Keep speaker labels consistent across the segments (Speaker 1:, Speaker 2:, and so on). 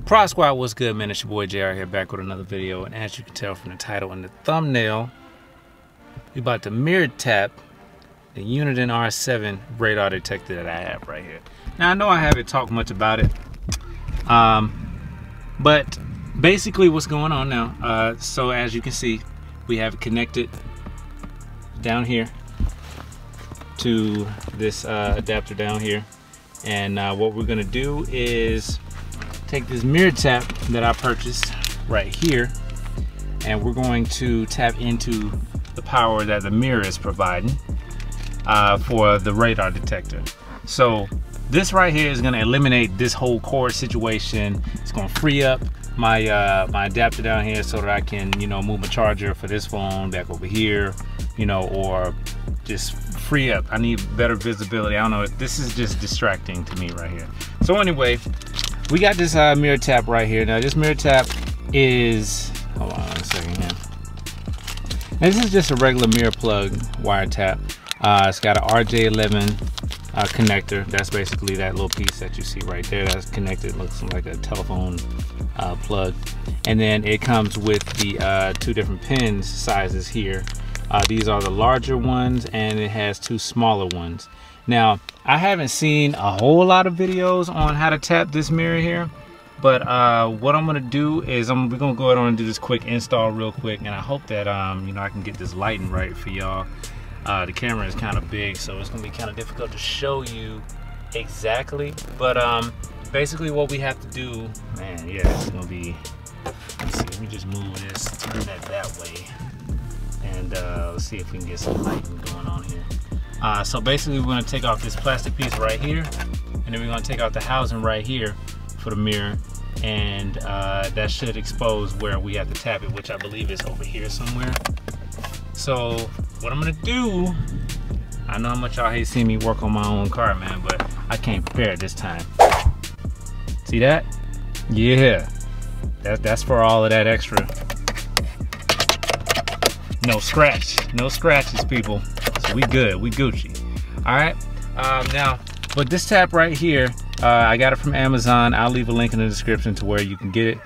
Speaker 1: Prod Squad, what's good, man? It's your boy JR here, back with another video. And as you can tell from the title and the thumbnail, we about to mirror tap the Uniden R7 Radar Detector that I have right here. Now, I know I haven't talked much about it, but basically what's going on now, so as you can see, we have it connected down here to this adapter down here. And what we're gonna do is take this mirror tap that I purchased right here, and we're going to tap into the power that the mirror is providing for the radar detector. So this right here is gonna eliminate this whole cord situation. It's gonna free up my my adapter down here so that I can, you know, move my charger for this phone back over here, you know, or just free up. I need better visibility. I don't know, this is just distracting to me right here. So anyway, we got this mirror tap right here. Now this mirror tap is, hold on a second here. And this is just a regular mirror plug wire tap. It's got an RJ11 connector. That's basically that little piece that you see right there that's connected. Looks like a telephone plug. And then it comes with the two different pins sizes here. These are the larger ones, and it has two smaller ones. Now, I haven't seen a whole lot of videos on how to tap this mirror here, but what I'm gonna do is we're gonna go ahead and do this quick install real quick, and I hope that you know, I can get this lighting right for y'all. The camera is kind of big, so it's gonna be kind of difficult to show you exactly, but basically what we have to do, man, yeah, it's gonna be, let's see, let me just move this, turn that way, and let's see if we can get some lighting going on here. So basically we're going to take off this plastic piece right here, and then we're going to take out the housing right here for the mirror, and that should expose where we have to tap it, which I believe is over here somewhere. So what I'm going to do, I know how much y'all hate seeing me work on my own car, man, but I came prepared this time. See that? Yeah, that's for all of that extra. No scratches, people. So we good, we Gucci. All right, now, but this tap right here, I got it from Amazon. I'll leave a link in the description to where you can get it.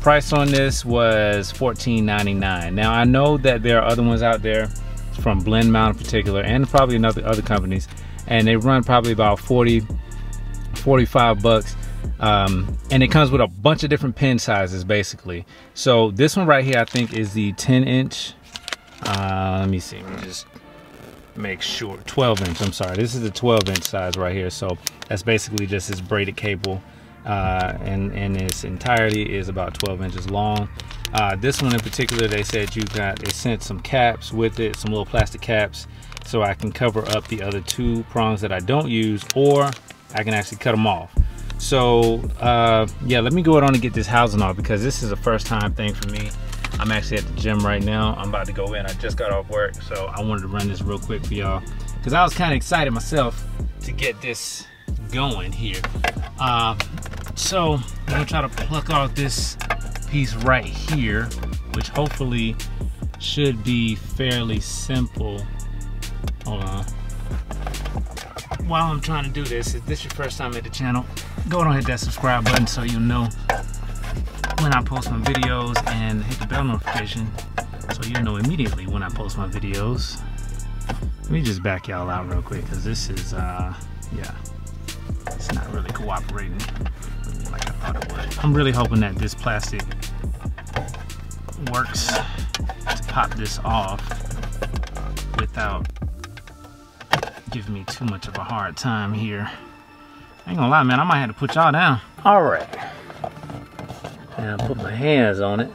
Speaker 1: Price on this was $14.99. Now, I know that there are other ones out there from Blend Mount in particular, and probably other companies, and they run probably about 45 bucks. And it comes with a bunch of different pin sizes, basically. So this one right here, I think, is the 10-inch. Let me see, let me just make sure. 12-inch, I'm sorry. This is the 12-inch size right here. So that's basically just this braided cable, and its entirety is about 12 inches long. This one in particular, they said they sent some caps with it, some little plastic caps, so I can cover up the other two prongs that I don't use, or I can actually cut them off. So yeah, let me go on and get this housing off, because this is a first time thing for me. I'm actually at the gym right now. I'm about to go in. I just got off work, so I wanted to run this real quick for y'all, because I was kind of excited myself to get this going here. So I'm gonna try to pluck off this piece right here, which hopefully should be fairly simple. Hold on. While I'm trying to do this, if this is your first time at the channel, go ahead and hit that subscribe button so you'll know when I post my videos, and hit the bell notification so you'll know immediately when I post my videos. Let me just back y'all out real quick, because this is yeah, it's not really cooperating like I thought it would. I'm really hoping that this plastic works to pop this off without giving me too much of a hard time here. I ain't gonna lie, man, I might have to put y'all down. All right. Now put my hands on it.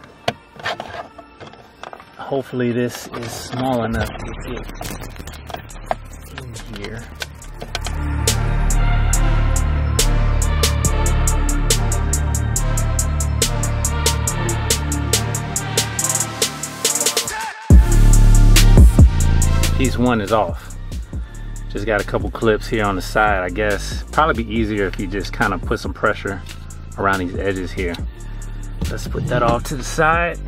Speaker 1: Hopefully this is small enough to get in here. Piece one is off. Just got a couple clips here on the side, I guess. Probably be easier if you just kind of put some pressure around these edges here. Let's put that off to the side.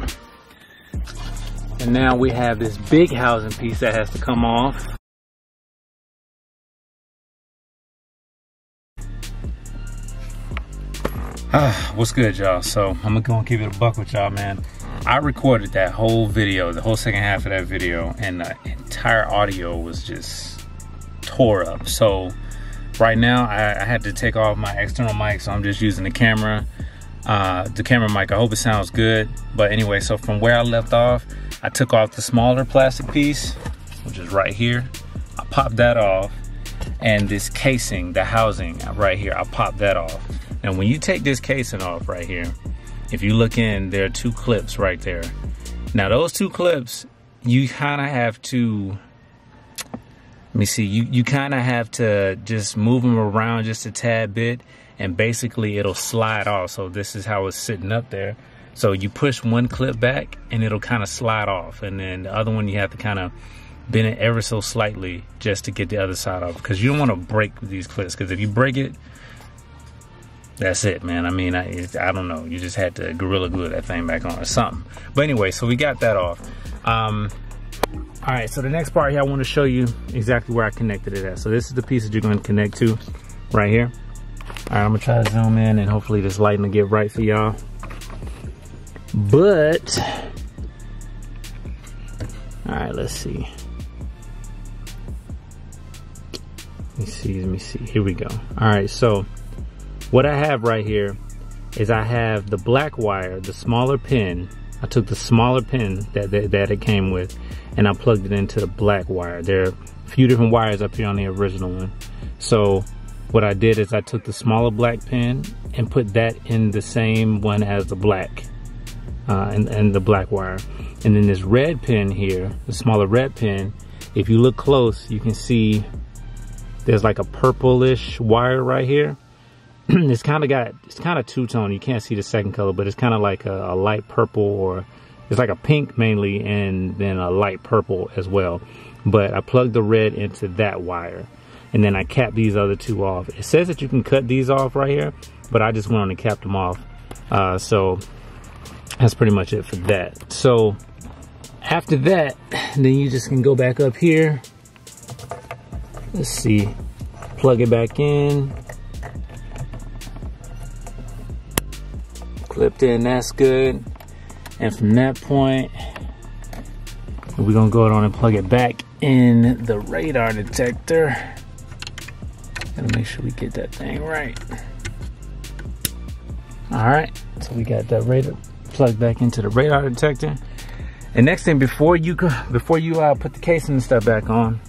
Speaker 1: And now we have this big housing piece that has to come off. What's good, y'all? So I'm gonna keep it a buck with y'all, man. I recorded that whole video, the whole second half of that video, and the entire audio was just tore up. So right now I had to take off my external mic, so I'm just using the camera mic. I hope it sounds good. But anyway, so from where I left off, I took off the smaller plastic piece, which is right here. I popped that off, and this casing, the housing right here, I popped that off. Now when you take this casing off right here, if you look in, there are two clips right there. Now those two clips, you kind of have to, let me see, you kind of have to just move them around just a tad bit, and basically it'll slide off. So this is how it's sitting up there. So you push one clip back and it'll kind of slide off, and then the other one you have to kind of bend it ever so slightly just to get the other side off, because you don't want to break these clips, because if you break it, that's it, man. I mean, I don't know. You just had to Gorilla Glue that thing back on or something. But anyway, so we got that off. All right, so the next part here, I want to show you exactly where I connected it at. So this is the piece that you're going to connect to right here. All right, I'm going to try to zoom in, and hopefully this lighting will get right for y'all. But, all right, let's see. Let me see. Here we go. All right, so what I have right here is I have the black wire, the smaller pin. I took the smaller pin that it came with, and I plugged it into the black wire. There are a few different wires up here on the original one. So what I did is I took the smaller black pin and put that in the same one as the black, and the black wire. And then this red pin here, the smaller red pin, if you look close, you can see there's like a purplish wire right here. It's kind of two-tone. You can't see the second color, but it's kind of like a light purple, or it's like a pink mainly, and then a light purple as well. But I plugged the red into that wire, and then I capped these other two off. It says that you can cut these off right here, but I just went on and capped them off. So that's pretty much it for that. So after that, then you just can go back up here. Let's see, plug it back in. Clipped in, that's good. And from that point, we're gonna go on and plug it back in the radar detector. Gotta make sure we get that thing right. All right, so we got that radar plugged back into the radar detector. And next thing, before you put the casing and stuff back on,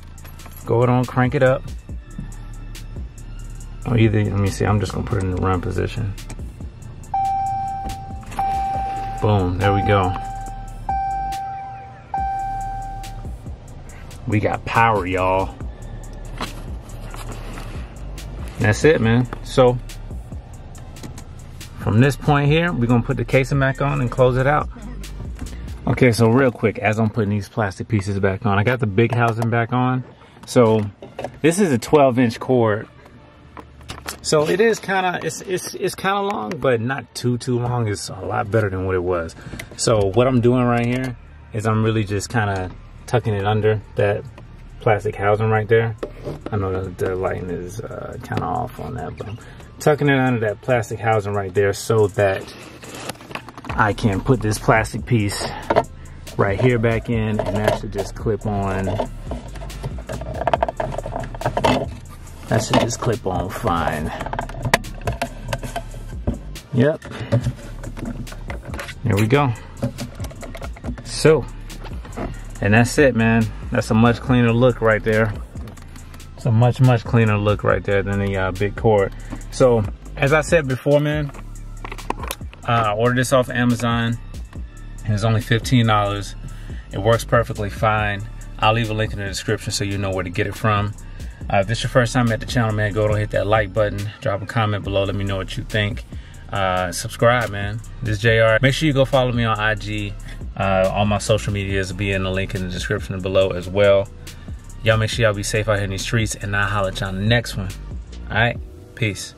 Speaker 1: go on, crank it up. Or either, let me see, I'm just gonna put it in the run position. Boom, there we go. We got power, y'all. That's it, man. So from this point here, we're gonna put the casing back on and close it out. Okay, so real quick, as I'm putting these plastic pieces back on, I got the big housing back on. So this is a 12-inch cord. So it is kind of, it's kind of long, but not too long. It's a lot better than what it was. So what I'm doing right here is I'm really just kind of tucking it under that plastic housing right there. I know that the lighting is kind of off on that, but I'm tucking it under that plastic housing right there so that I can put this plastic piece right here back in, and that should just clip on. That should just clip on fine. Yep. There we go. So, and that's it, man. That's a much cleaner look right there. It's a much cleaner look right there than the big cord. So, as I said before, man, I ordered this off Amazon. It was only $15. It works perfectly fine. I'll leave a link in the description so you know where to get it from. If this is your first time at the channel, man, go ahead and hit that like button. Drop a comment below. Let me know what you think. Subscribe, man. This is JR. Make sure you go follow me on IG. All my social medias will be in the link in the description below as well. Y'all make sure y'all be safe out here in these streets, and I'll holler at y'all on the next one. All right, peace.